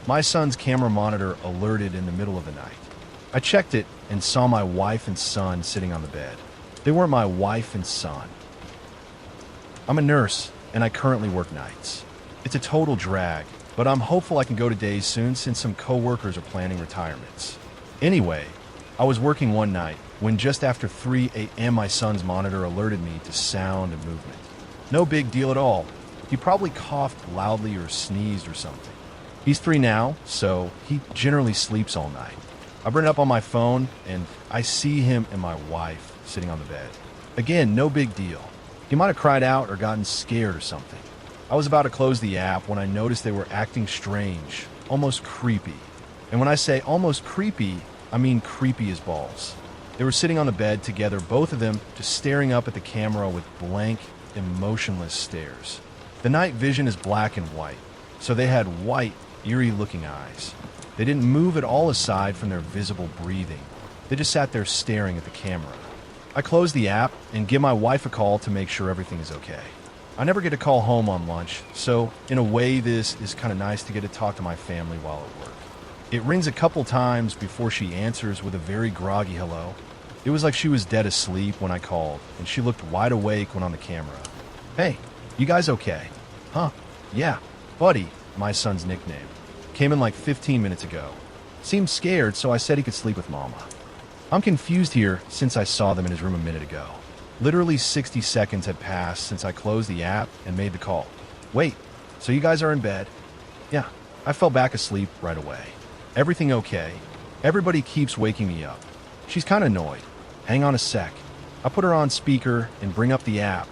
My son's camera monitor alerted in the middle of the night. I checked it and saw my wife and son sitting on the bed. They weren't my wife and son. I'm a nurse, and I currently work nights. It's a total drag, but I'm hopeful I can go to days soon since some coworkers are planning retirements. Anyway, I was working one night when just after 3 a.m. my son's monitor alerted me to sound and movement. No big deal at all. He probably coughed loudly or sneezed or something. He's 3 now, so he generally sleeps all night. I bring it up on my phone, and I see him and my wife sitting on the bed. Again, no big deal. He might have cried out or gotten scared or something. I was about to close the app when I noticed they were acting strange, almost creepy. And when I say almost creepy, I mean creepy as balls. They were sitting on the bed together, both of them just staring up at the camera with blank, emotionless stares. The night vision is black and white, so they had white, eerie-looking eyes. They didn't move at all aside from their visible breathing. They just sat there staring at the camera. I close the app and give my wife a call to make sure everything is okay. I never get to call home on lunch, so in a way this is kind of nice to get to talk to my family while at work. It rings a couple times before she answers with a very groggy hello. It was like she was dead asleep when I called, and she looked wide awake when on the camera. "Hey, you guys okay?" "Huh, yeah, Buddy," my son's nickname, came in like 15 minutes ago. Seemed scared, so I said he could sleep with Mama. I'm confused here since I saw them in his room a minute ago. Literally 60 seconds had passed since I closed the app and made the call. "Wait, so you guys are in bed?" "Yeah." I fell back asleep right away. "Everything okay?" "Everybody keeps waking me up." She's kind of annoyed. "Hang on a sec." I put her on speaker and bring up the app,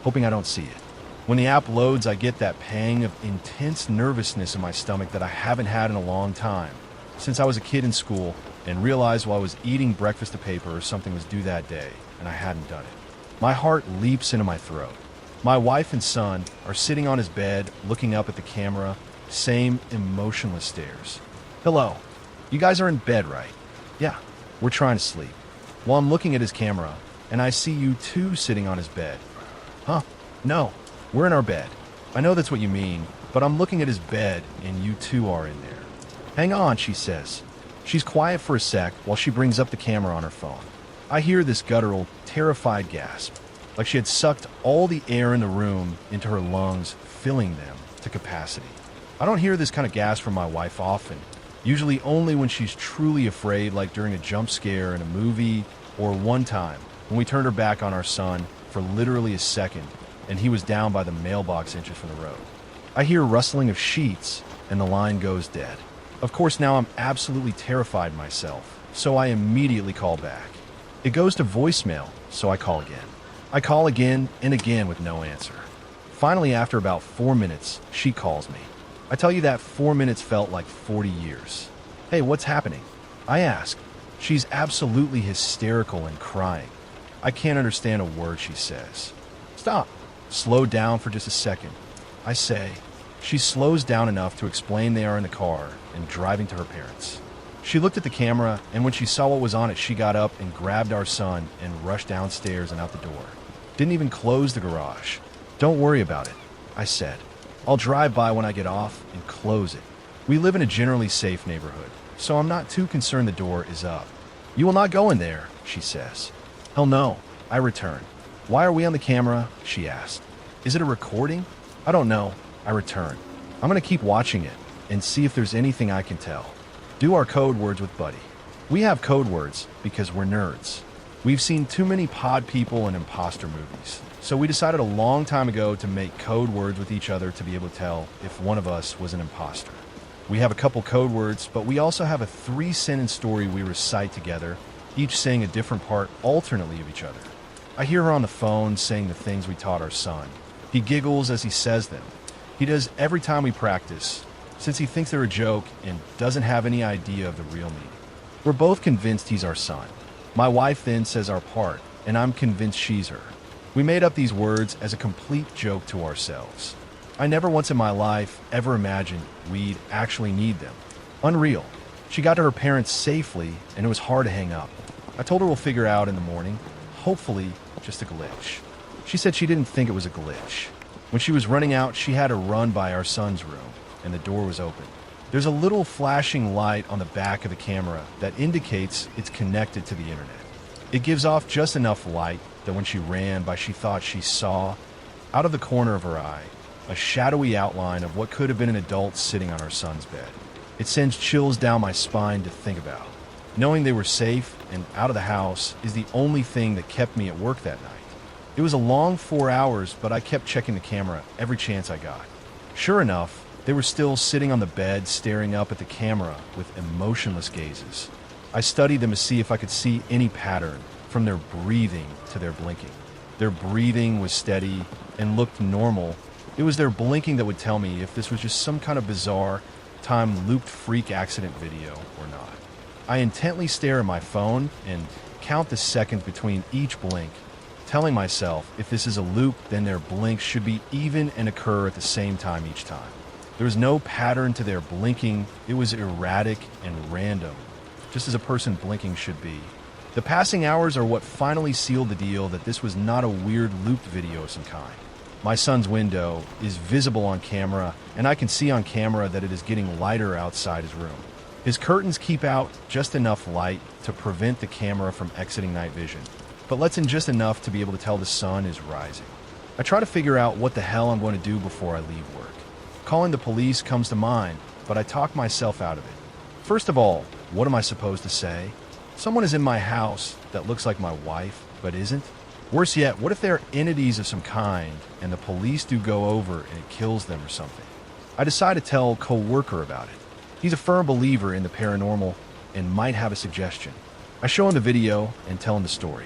hoping I don't see it. When the app loads, I get that pang of intense nervousness in my stomach that I haven't had in a long time, since I was a kid in school, and realized while I was eating breakfast a paper or something was due that day, and I hadn't done it. My heart leaps into my throat. My wife and son are sitting on his bed, looking up at the camera, same emotionless stares. "Hello, you guys are in bed, right?" "Yeah, we're trying to sleep." Well, I'm looking at his camera, and I see you two sitting on his bed. "Huh, no, we're in our bed." "I know that's what you mean, but I'm looking at his bed, and you two are in there." "Hang on," she says. She's quiet for a sec while she brings up the camera on her phone. I hear this guttural, terrified gasp, like she had sucked all the air in the room into her lungs, filling them to capacity. I don't hear this kind of gasp from my wife often, usually only when she's truly afraid, like during a jump scare in a movie, or one time when we turned her back on our son for literally a second and he was down by the mailbox inches from the road. I hear rustling of sheets and the line goes dead. Of course, now I'm absolutely terrified myself, so I immediately call back. It goes to voicemail, so I call again. I call again and again with no answer. Finally, after about 4 minutes, she calls me. I tell you that 4 minutes felt like 40 years. "Hey, what's happening?" I ask. She's absolutely hysterical and crying. I can't understand a word she says. "Stop. Slow down for just a second," I say. She slows down enough to explain they are in the car and driving to her parents'. She looked at the camera, and when she saw what was on it, she got up and grabbed our son and rushed downstairs and out the door. Didn't even close the garage. "Don't worry about it," I said. "I'll drive by when I get off and close it." We live in a generally safe neighborhood, so I'm not too concerned the door is up. "You will not go in there," she says. "Hell no," I return. "Why are we on the camera?" she asked. "Is it a recording?" "I don't know," I return. "I'm going to keep watching it and see if there's anything I can tell." Do our code words with Buddy. We have code words because we're nerds. We've seen too many pod people and imposter movies, so we decided a long time ago to make code words with each other to be able to tell if one of us was an imposter. We have a couple code words, but we also have a 3-sentence story we recite together, each saying a different part alternately of each other. I hear her on the phone saying the things we taught our son. He giggles as he says them. He does every time we practice, since he thinks they're a joke and doesn't have any idea of the real meaning. We're both convinced he's our son. My wife then says our part, and I'm convinced she's her. We made up these words as a complete joke to ourselves. I never once in my life ever imagined we'd actually need them. Unreal. She got to her parents safely, and it was hard to hang up. I told her we'll figure out in the morning, hopefully just a glitch. She said she didn't think it was a glitch. When she was running out, she had to run by our son's room, and the door was open. There's a little flashing light on the back of the camera that indicates it's connected to the internet. It gives off just enough light that when she ran by, she thought she saw, out of the corner of her eye, a shadowy outline of what could have been an adult sitting on our son's bed. It sends chills down my spine to think about. Knowing they were safe and out of the house is the only thing that kept me at work that night. It was a long 4 hours, but I kept checking the camera every chance I got. Sure enough, they were still sitting on the bed staring up at the camera with emotionless gazes. I studied them to see if I could see any pattern, from their breathing to their blinking. Their breathing was steady and looked normal. It was their blinking that would tell me if this was just some kind of bizarre, time-looped freak accident video or not. I intently stare at my phone and count the seconds between each blink, telling myself if this is a loop, then their blinks should be even and occur at the same time each time. There was no pattern to their blinking. It was erratic and random, just as a person blinking should be. The passing hours are what finally sealed the deal that this was not a weird looped video of some kind. My son's window is visible on camera, and I can see on camera that it is getting lighter outside his room. His curtains keep out just enough light to prevent the camera from exiting night vision, but lets in just enough to be able to tell the sun is rising. I try to figure out what the hell I'm going to do before I leave work. Calling the police comes to mind, but I talk myself out of it. First of all, what am I supposed to say? Someone is in my house that looks like my wife, but isn't? Worse yet, what if they're entities of some kind and the police do go over and it kills them or something? I decide to tell a co-worker about it. He's a firm believer in the paranormal and might have a suggestion. I show him the video and tell him the story.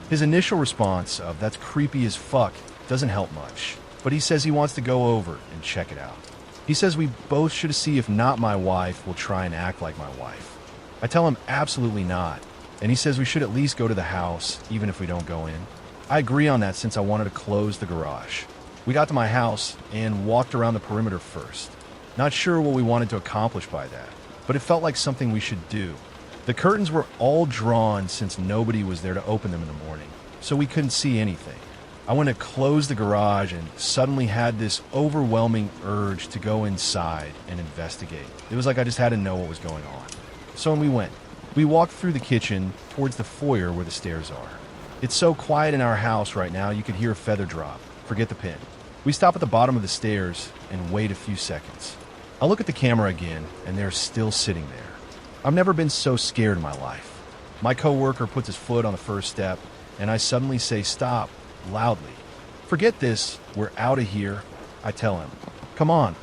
His initial response of "that's creepy as fuck" doesn't help much, but he says he wants to go over and check it out. He says we both should see if not my wife will try and act like my wife. I tell him absolutely not, and he says we should at least go to the house, even if we don't go in. I agree on that since I wanted to close the garage. We got to my house and walked around the perimeter first. Not sure what we wanted to accomplish by that, but it felt like something we should do. The curtains were all drawn since nobody was there to open them in the morning, so we couldn't see anything. I went to close the garage and suddenly had this overwhelming urge to go inside and investigate. It was like I just had to know what was going on. So we went. We walked through the kitchen towards the foyer where the stairs are. It's so quiet in our house right now you could hear a feather drop. Forget the pin. We stop at the bottom of the stairs and wait a few seconds. I look at the camera again and they're still sitting there. I've never been so scared in my life. My coworker puts his foot on the first step and I suddenly say stop loudly. Forget this, we're out of here, I tell him. Come on.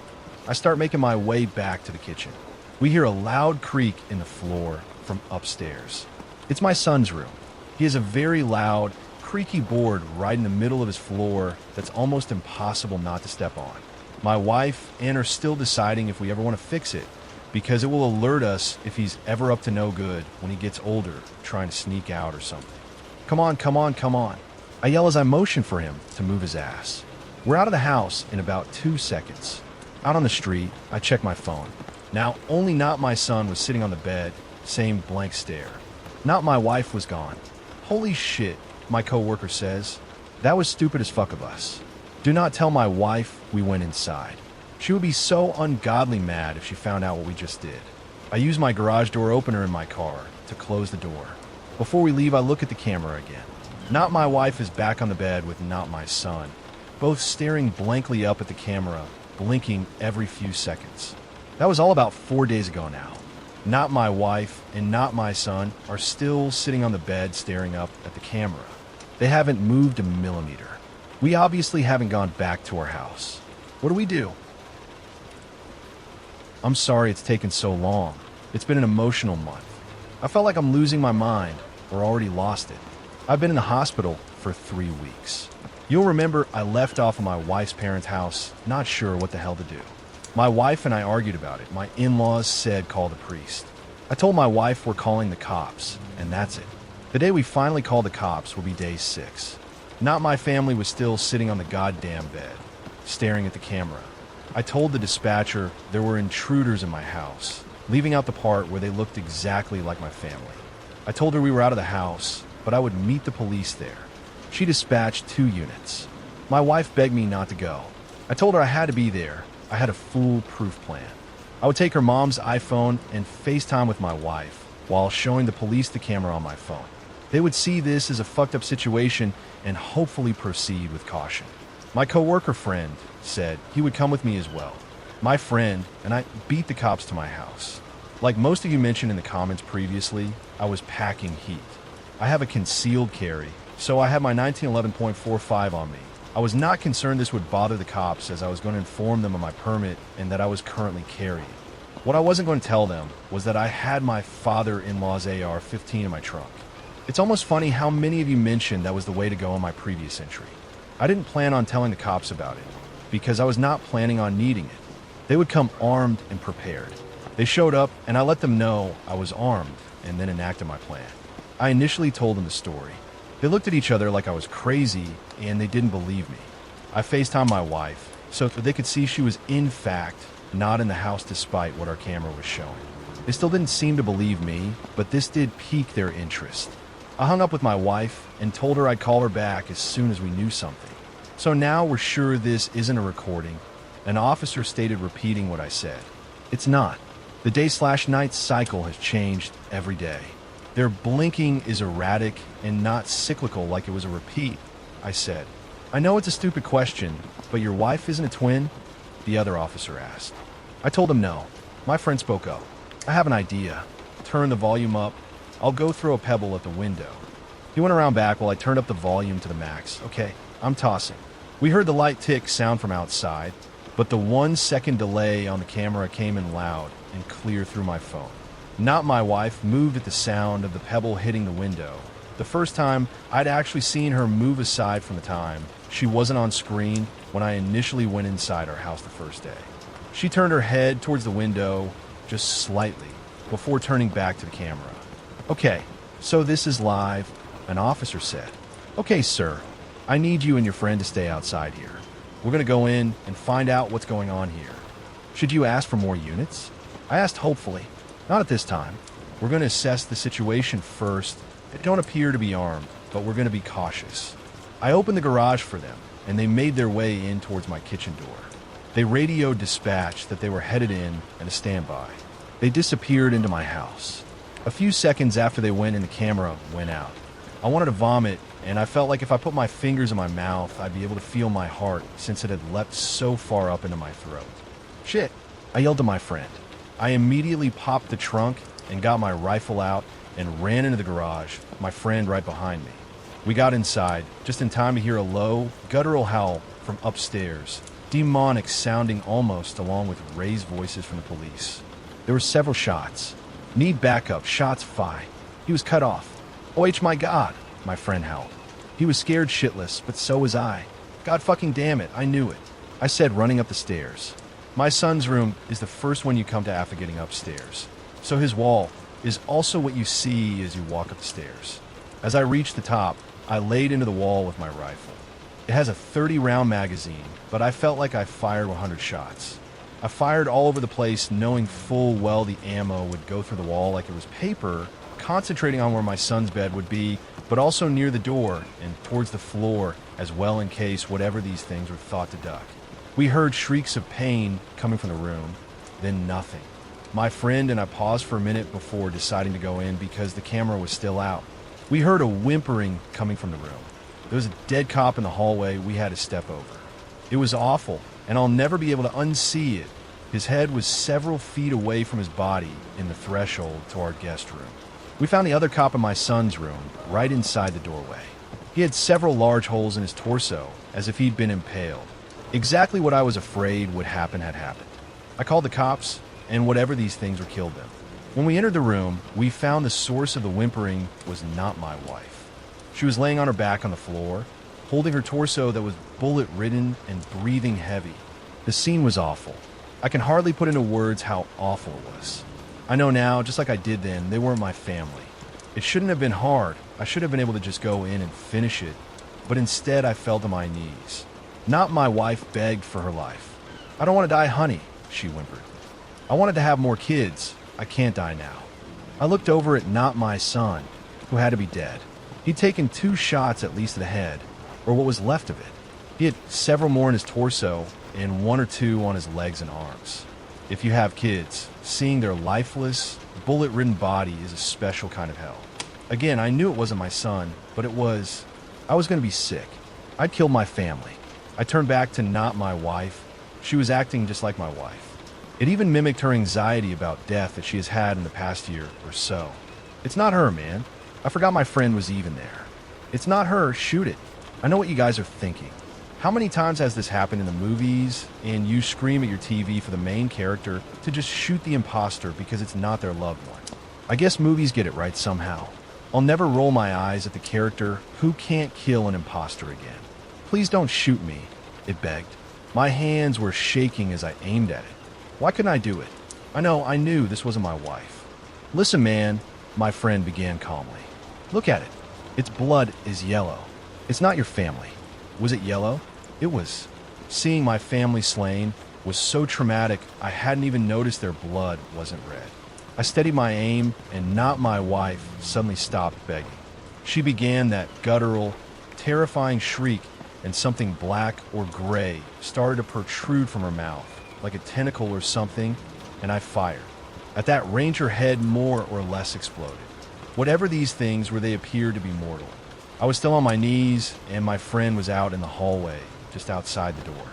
I start making my way back to the kitchen. We hear a loud creak in the floor from upstairs. It's my son's room. He has a very loud, creaky board right in the middle of his floor that's almost impossible not to step on. My wife and are still deciding if we ever want to fix it, because it will alert us if he's ever up to no good when he gets older, trying to sneak out or something. Come on, come on, come on. I yell as I motion for him to move his ass. We're out of the house in about 2 seconds. Out on the street, I check my phone. Now, only not my son was sitting on the bed, same blank stare. Not my wife was gone. Holy shit, my coworker says. That was stupid as fuck of us. Do not tell my wife we went inside. She would be so ungodly mad if she found out what we just did. I use my garage door opener in my car to close the door. Before we leave, I look at the camera again. Not my wife is back on the bed with not my son, both staring blankly up at the camera, blinking every few seconds. That was all about 4 days ago now. Not my wife and not my son are still sitting on the bed staring up at the camera. They haven't moved a millimeter. We obviously haven't gone back to our house. What do? I'm sorry it's taken so long. It's been an emotional month. I felt like I'm losing my mind, or already lost it. I've been in the hospital for 3 weeks. You'll remember I left off of my wife's parents' house, not sure what the hell to do. My wife and I argued about it. My in-laws said call the priest. I told my wife we're calling the cops, and that's it. The day we finally call the cops will be day 6. Not my family was still sitting on the goddamn bed, staring at the camera. I told the dispatcher there were intruders in my house, leaving out the part where they looked exactly like my family. I told her we were out of the house, but I would meet the police there. She dispatched 2 units. My wife begged me not to go. I told her I had to be there. I had a foolproof plan. I would take her mom's iPhone and FaceTime with my wife while showing the police the camera on my phone. They would see this as a fucked up situation and hopefully proceed with caution. My coworker friend said he would come with me as well. My friend and I beat the cops to my house. Like most of you mentioned in the comments previously, I was packing heat. I have a concealed carry, so I had my 1911.45 on me. I was not concerned this would bother the cops, as I was going to inform them of my permit and that I was currently carrying. What I wasn't going to tell them was that I had my father-in-law's AR-15 in my trunk. It's almost funny how many of you mentioned that was the way to go in my previous entry. I didn't plan on telling the cops about it, because I was not planning on needing it. They would come armed and prepared. They showed up, and I let them know I was armed, and then enacted my plan. I initially told them the story. They looked at each other like I was crazy, and they didn't believe me. I FaceTimed my wife, so that they could see she was in fact not in the house despite what our camera was showing. They still didn't seem to believe me, but this did pique their interest. I hung up with my wife and told her I'd call her back as soon as we knew something. So now we're sure this isn't a recording. An officer stated repeating what I said. It's not. The day/night cycle has changed every day. Their blinking is erratic and not cyclical like it was a repeat, I said. I know it's a stupid question, but your wife isn't a twin? The other officer asked. I told him no. My friend spoke up. I have an idea. Turn the volume up. I'll go throw a pebble at the window. He went around back while I turned up the volume to the max. Okay, I'm tossing. We heard the light tick sound from outside, but the 1-second delay on the camera came in loud and clear through my phone. Not my wife moved at the sound of the pebble hitting the window. The first time I'd actually seen her move aside from the time she wasn't on screen when I initially went inside our house the first day. She turned her head towards the window just slightly before turning back to the camera. Okay, so this is live, an officer said. Okay, sir, I need you and your friend to stay outside here. We're going to go in and find out what's going on here. Should you ask for more units? I asked hopefully. Not at this time. We're going to assess the situation first. They don't appear to be armed, but we're going to be cautious. I opened the garage for them, and they made their way in towards my kitchen door. They radioed dispatch that they were headed in and a standby. They disappeared into my house. A few seconds after they went in, the camera went out. I wanted to vomit, and I felt like if I put my fingers in my mouth, I'd be able to feel my heart since it had leapt so far up into my throat. Shit, I yelled to my friend. I immediately popped the trunk and got my rifle out and ran into the garage, my friend right behind me. We got inside, just in time to hear a low, guttural howl from upstairs, demonic sounding almost along with raised voices from the police. There were several shots. Need backup, shots fire. He was cut off. Oh, my God, my friend howled. He was scared shitless, but so was I. God fucking damn it, I knew it. I said, running up the stairs. My son's room is the first one you come to after getting upstairs. So his wall is also what you see as you walk up the stairs. As I reached the top, I laid into the wall with my rifle. It has a 30-round magazine, but I felt like I fired 100 shots. I fired all over the place, knowing full well the ammo would go through the wall like it was paper, concentrating on where my son's bed would be, but also near the door and towards the floor as well in case whatever these things were thought to duck. We heard shrieks of pain coming from the room, then nothing. My friend and I paused for a minute before deciding to go in because the camera was still out. We heard a whimpering coming from the room. There was a dead cop in the hallway we had to step over. It was awful, and I'll never be able to unsee it. His head was several feet away from his body in the threshold to our guest room. We found the other cop in my son's room, right inside the doorway. He had several large holes in his torso, as if he'd been impaled. Exactly what I was afraid would happen had happened. I called the cops, and whatever these things were killed them. When we entered the room, we found the source of the whimpering was not my wife. She was laying on her back on the floor, holding her torso that was bullet-ridden and breathing heavy. The scene was awful. I can hardly put into words how awful it was. I know now, just like I did then, they weren't my family. It shouldn't have been hard. I should have been able to just go in and finish it, but instead I fell to my knees. Not my wife begged for her life. I don't want to die, honey, she whimpered. I wanted to have more kids. I can't die now. I looked over at not my son, who had to be dead. He'd taken 2 shots at least to the head, or what was left of it. He had several more in his torso and 1 or 2 on his legs and arms. If you have kids, seeing their lifeless, bullet-ridden body is a special kind of hell. Again, I knew it wasn't my son, but I was going to be sick. I'd killed my family. I turned back to not my wife. She was acting just like my wife. It even mimicked her anxiety about death that she has had in the past year or so. It's not her, man. I forgot my friend was even there. It's not her, shoot it. I know what you guys are thinking. How many times has this happened in the movies, and you scream at your TV for the main character to just shoot the imposter because it's not their loved one? I guess movies get it right somehow. I'll never roll my eyes at the character who can't kill an imposter again. Please don't shoot me, it begged. My hands were shaking as I aimed at it. Why couldn't I do it? I knew this wasn't my wife. Listen, man, my friend began calmly. Look at it. Its blood is yellow. It's not your family. Was it yellow? It was. Seeing my family slain was so traumatic I hadn't even noticed their blood wasn't red. I steadied my aim, and not my wife suddenly stopped begging. She began that guttural, terrifying shriek, and something black or gray started to protrude from her mouth, like a tentacle or something, and I fired. At that range, her head more or less exploded. Whatever these things were, they appeared to be mortal. I was still on my knees, and my friend was out in the hallway, just outside the door.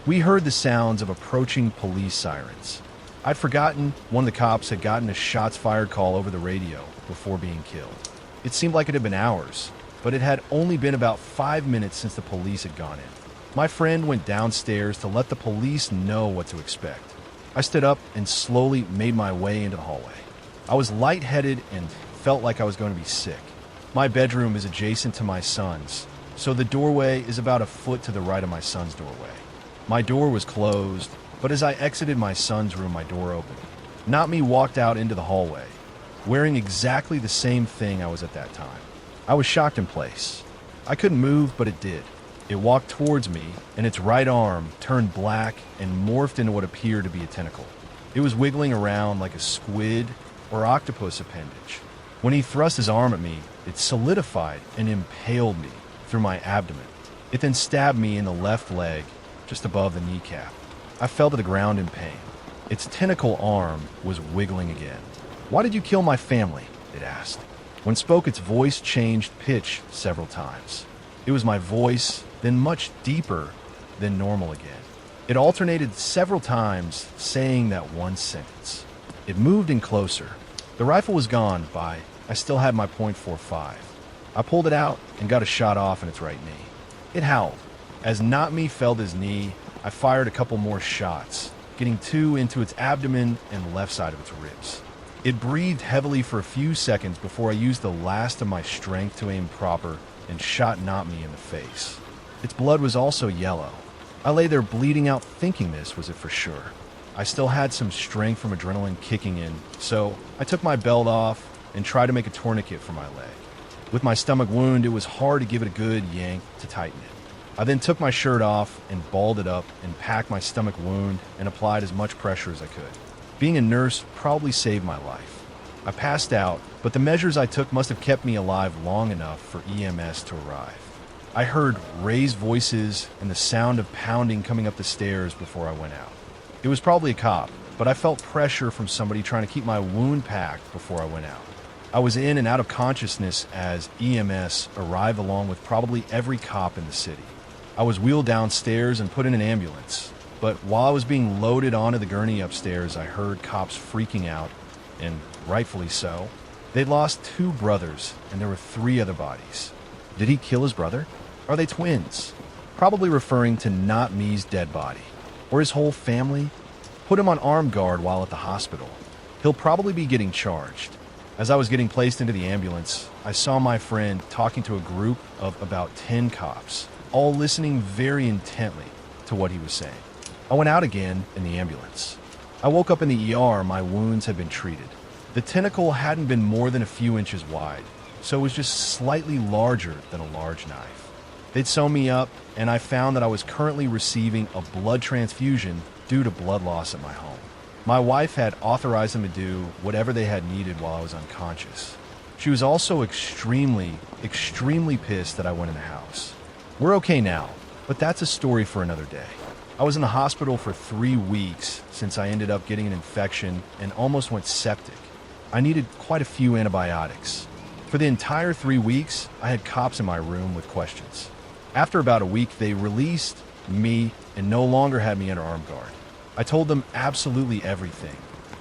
We heard the sounds of approaching police sirens. I'd forgotten one of the cops had gotten a shots fired call over the radio before being killed. It seemed like it had been hours, but it had only been about 5 minutes since the police had gone in. My friend went downstairs to let the police know what to expect. I stood up and slowly made my way into the hallway. I was lightheaded and felt like I was going to be sick. My bedroom is adjacent to my son's, so the doorway is about a foot to the right of my son's doorway. My door was closed, but as I exited my son's room, my door opened. Not me walked out into the hallway, wearing exactly the same thing I was at that time. I was shocked in place. I couldn't move, but it did. It walked towards me, and its right arm turned black and morphed into what appeared to be a tentacle. It was wiggling around like a squid or octopus appendage. When he thrust his arm at me, it solidified and impaled me through my abdomen. It then stabbed me in the left leg, just above the kneecap. I fell to the ground in pain. Its tentacle arm was wiggling again. "Why did you kill my family?" it asked. When spoke, its voice changed pitch several times. It was my voice, then much deeper than normal again. It alternated several times, saying that one sentence. It moved in closer. The rifle was gone, but I still had my .45. I pulled it out and got a shot off in its right knee. It howled. As Not Me felled his knee, I fired a couple more shots, getting 2 into its abdomen and left side of its ribs. It breathed heavily for a few seconds before I used the last of my strength to aim proper and shot Not Me in the face. Its blood was also yellow. I lay there bleeding out, thinking this was it for sure. I still had some strength from adrenaline kicking in, so I took my belt off and tried to make a tourniquet for my leg. With my stomach wound, it was hard to give it a good yank to tighten it. I then took my shirt off and balled it up and packed my stomach wound and applied as much pressure as I could. Being a nurse probably saved my life. I passed out, but the measures I took must have kept me alive long enough for EMS to arrive. I heard raised voices and the sound of pounding coming up the stairs before I went out. It was probably a cop, but I felt pressure from somebody trying to keep my wound packed before I went out. I was in and out of consciousness as EMS arrived along with probably every cop in the city. I was wheeled downstairs and put in an ambulance, but while I was being loaded onto the gurney upstairs, I heard cops freaking out, and rightfully so. They'd lost 2 brothers, and there were 3 other bodies. Did he kill his brother? Are they twins? Probably referring to Not Me's dead body. Or his whole family? Put him on armed guard while at the hospital. He'll probably be getting charged. As I was getting placed into the ambulance, I saw my friend talking to a group of about 10 cops, all listening very intently to what he was saying. I went out again in the ambulance. I woke up in the ER. My wounds had been treated. The tentacle hadn't been more than a few inches wide, so it was just slightly larger than a large knife. They'd sewn me up, and I found that I was currently receiving a blood transfusion due to blood loss at my home. My wife had authorized them to do whatever they had needed while I was unconscious. She was also extremely pissed that I went in the house. We're okay now, but that's a story for another day. I was in the hospital for 3 weeks since I ended up getting an infection and almost went septic. I needed quite a few antibiotics. For the entire 3 weeks, I had cops in my room with questions. After about a week, they released me and no longer had me under armed guard. I told them absolutely everything,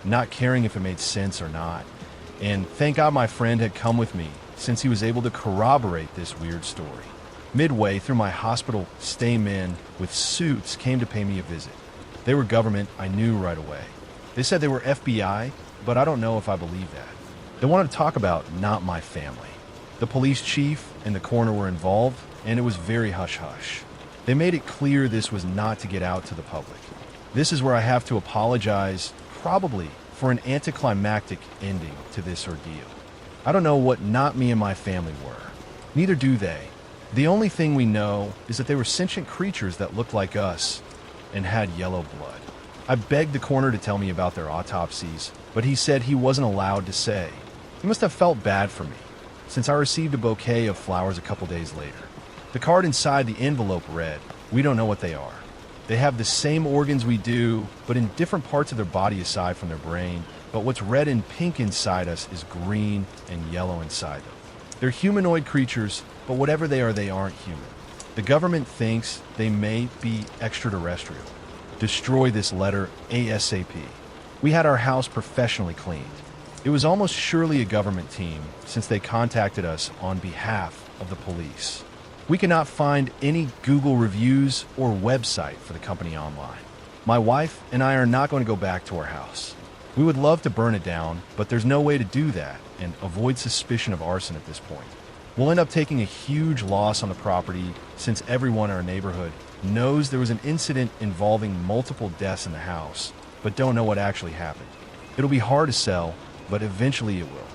not caring if it made sense or not. And thank God my friend had come with me, since he was able to corroborate this weird story. Midway through my hospital stay, men with suits came to pay me a visit. They were government, I knew right away. They said they were FBI, but I don't know if I believe that. They wanted to talk about not my family. The police chief and the coroner were involved, and it was very hush-hush. They made it clear this was not to get out to the public. This is where I have to apologize, probably, for an anticlimactic ending to this ordeal. I don't know what not me and my family were. Neither do they. The only thing we know is that they were sentient creatures that looked like us and had yellow blood. I begged the coroner to tell me about their autopsies, but he said he wasn't allowed to say. He must have felt bad for me, since I received a bouquet of flowers a couple days later. The card inside the envelope read, "We don't know what they are. They have the same organs we do, but in different parts of their body aside from their brain, but what's red and pink inside us is green and yellow inside them. They're humanoid creatures, but whatever they aren't human. The government thinks they may be extraterrestrial. Destroy this letter ASAP." We had our house professionally cleaned. It was almost surely a government team, since they contacted us on behalf of the police. We cannot find any Google reviews or website for the company online. My wife and I are not going to go back to our house. We would love to burn it down, but there's no way to do that and avoid suspicion of arson at this point. We'll end up taking a huge loss on the property, since everyone in our neighborhood knows there was an incident involving multiple deaths in the house, but don't know what actually happened. It'll be hard to sell, but eventually it will.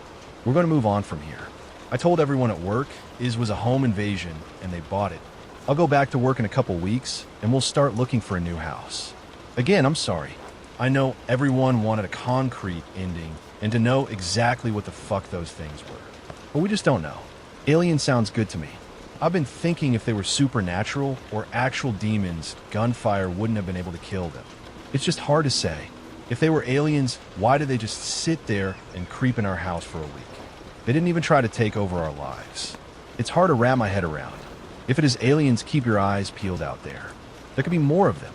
We're going to move on from here. I told everyone at work it was a home invasion and they bought it. I'll go back to work in a couple weeks and we'll start looking for a new house. Again, I'm sorry. I know everyone wanted a concrete ending and to know exactly what the fuck those things were. But we just don't know. Alien sounds good to me. I've been thinking if they were supernatural or actual demons, gunfire wouldn't have been able to kill them. It's just hard to say. If they were aliens, why did they just sit there and creep in our house for a week? They didn't even try to take over our lives. It's hard to wrap my head around. If it is aliens, keep your eyes peeled out there. There could be more of them.